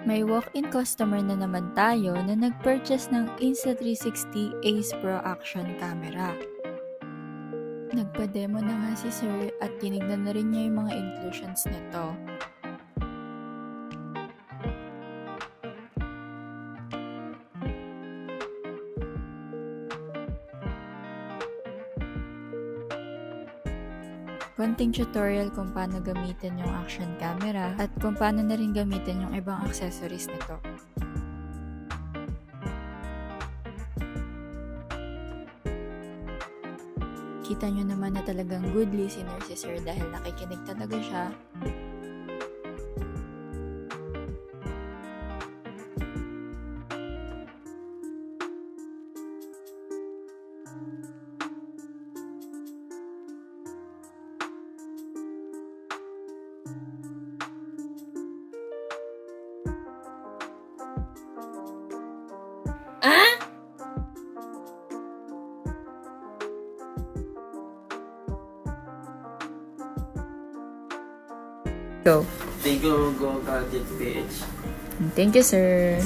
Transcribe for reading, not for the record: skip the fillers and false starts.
May walk-in customer na naman tayo na nag-purchase ng Insta360 Ace Pro Action Camera. Nagpa-demo na nga si Sir at tinignan na rin niya yung mga inclusions nito. Konting tutorial kung paano gamitin yung action camera at kung paano na rin gamitin yung ibang accessories nito. Kita nyo naman na talagang good listener si Sir dahil nakikinig talaga siya. Go. Thank you, Go Gadget PH. Thank you, sir.